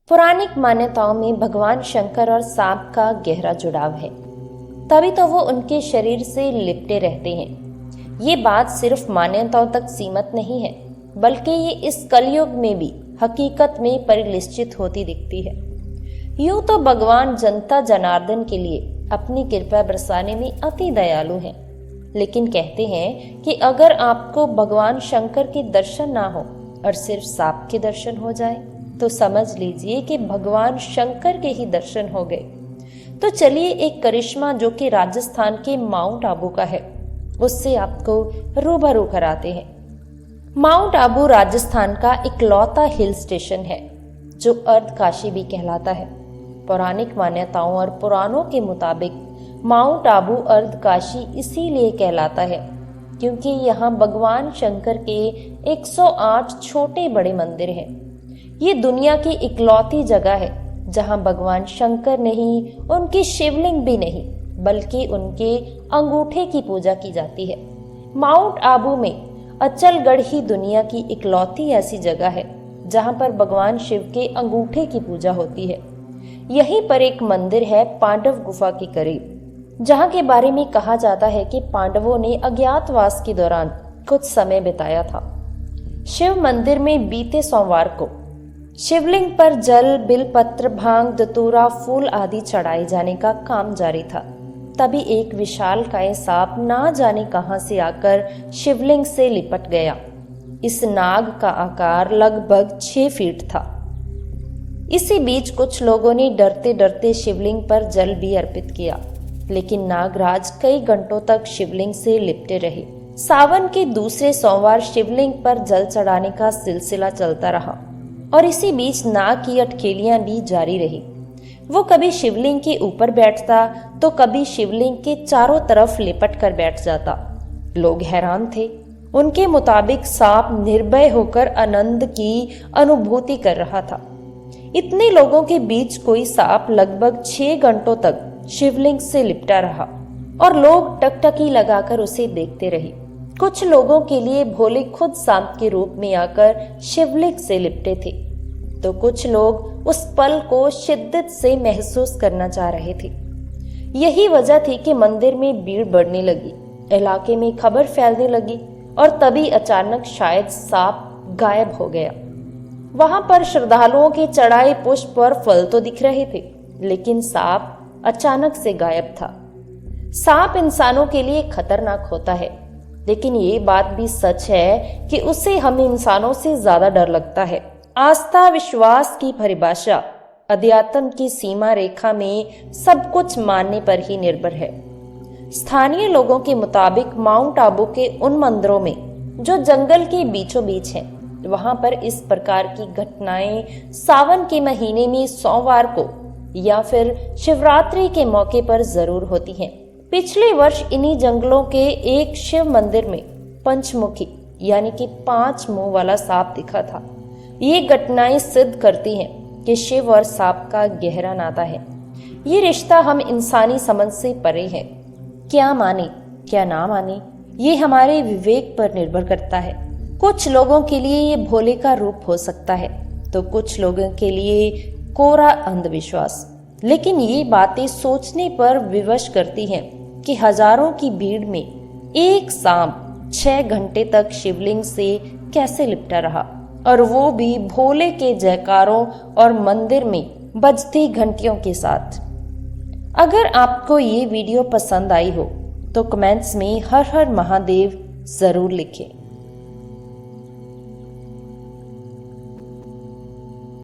पौराणिक मान्यताओं में भगवान शंकर और सांप का गहरा जुड़ाव है, तभी तो वो उनके शरीर से लिपटे रहते हैं। ये बात सिर्फ मान्यताओं तक सीमित नहीं है, बल्कि ये इस कलयुग में भी हकीकत में परिलक्षित होती दिखती है। यूं तो भगवान जनता जनार्दन के लिए अपनी कृपा बरसाने में अति दयालु हैं, लेकिन कहते हैं कि अगर आपको भगवान शंकर के दर्शन ना हो और सिर्फ सांप के दर्शन हो जाए तो समझ लीजिए कि भगवान शंकर के ही दर्शन हो गए। तो चलिए एक करिश्मा जो कि राजस्थान के माउंट आबू का है, उससे आपको रूबरू कराते हैं। माउंट आबू राजस्थान का इकलौता हिल स्टेशन है जो अर्धकाशी भी कहलाता है। पौराणिक मान्यताओं और पुराणों के मुताबिक माउंट आबू अर्धकाशी इसीलिए कहलाता है क्योंकि यहाँ भगवान शंकर के 108 छोटे बड़े मंदिर हैं। ये दुनिया की इकलौती जगह है जहाँ भगवान शंकर नहीं, उनकी शिवलिंग भी नहीं, बल्कि उनके अंगूठे की पूजा की जाती है। माउंट आबू में अचलगढ़ ही दुनिया की इकलौती ऐसी जगह है जहाँ पर भगवान शिव के अंगूठे की पूजा होती है। यहीं पर एक मंदिर है पांडव गुफा के करीब, जहाँ के बारे में कहा जाता है कि पांडवों ने अज्ञातवास के दौरान कुछ समय बिताया था। शिव मंदिर में बीते सोमवार को शिवलिंग पर जल, बिलपत्र, भांग, धतूरा, फूल आदि चढ़ाए जाने का काम जारी था। तभी एक विशालकाय सांप ना जाने कहां से आकर शिवलिंग से लिपट गया। इस नाग का आकार लगभग 6 फीट था। इसी बीच कुछ लोगों ने डरते डरते शिवलिंग पर जल भी अर्पित किया, लेकिन नागराज कई घंटों तक शिवलिंग से लिपटे रहे। सावन के दूसरे सोमवार शिवलिंग पर जल चढ़ाने का सिलसिला चलता रहा और इसी बीच नाग की अटखेलियां भी जारी रही। वो कभी शिवलिंग के ऊपर बैठता तो कभी शिवलिंग के चारों तरफ लिपट कर बैठ जाता। लोग हैरान थे। उनके मुताबिक सांप निर्भय होकर आनंद की अनुभूति कर रहा था। इतने लोगों के बीच कोई सांप लगभग 6 घंटों तक शिवलिंग से लिपटा रहा और लोग टकटकी लगाकर उसे देखते रहे। कुछ लोगों के लिए भोले खुद सांप के रूप में आकर शिवलिंग से लिपटे थे, तो कुछ लोग उस पल को शिद्दत से महसूस करना चाह रहे थे। यही वजह थी कि मंदिर में भीड़ बढ़ने लगी, इलाके में खबर फैलने लगी और तभी अचानक शायद सांप गायब हो गया। वहां पर श्रद्धालुओं के चढ़ाए पुष्प और फल तो दिख रहे थे, लेकिन सांप अचानक से गायब था। सांप इंसानों के लिए खतरनाक होता है, लेकिन ये बात भी सच है कि उसे हम इंसानों से ज्यादा डर लगता है। आस्था विश्वास की परिभाषा अध्यात्म की सीमा रेखा में सब कुछ मानने पर ही निर्भर है। स्थानीय लोगों के मुताबिक माउंट आबू के उन मंदिरों में जो जंगल के बीचों बीच हैं, वहां पर इस प्रकार की घटनाएं सावन के महीने में सोमवार को या फिर शिवरात्रि के मौके पर जरूर होती हैं। पिछले वर्ष इन्हीं जंगलों के एक शिव मंदिर में पंचमुखी यानी कि 5 मुंह वाला सांप दिखा था। ये घटनाएं सिद्ध करती हैं कि शिव और सांप का गहरा नाता है। ये रिश्ता हम इंसानी समझ से परे है। क्या माने क्या ना माने, ये हमारे विवेक पर निर्भर करता है। कुछ लोगों के लिए ये भोले का रूप हो सकता है, तो कुछ लोगों के लिए कोरा अंधविश्वास। लेकिन ये बातें सोचने पर विवश करती हैं कि हजारों की भीड़ में एक सांप 6 घंटे तक शिवलिंग से कैसे लिपटा रहा, और वो भी भोले के जयकारों और मंदिर में बजती घंटियों के साथ। अगर आपको ये वीडियो पसंद आई हो तो कमेंट्स में हर हर महादेव जरूर लिखें।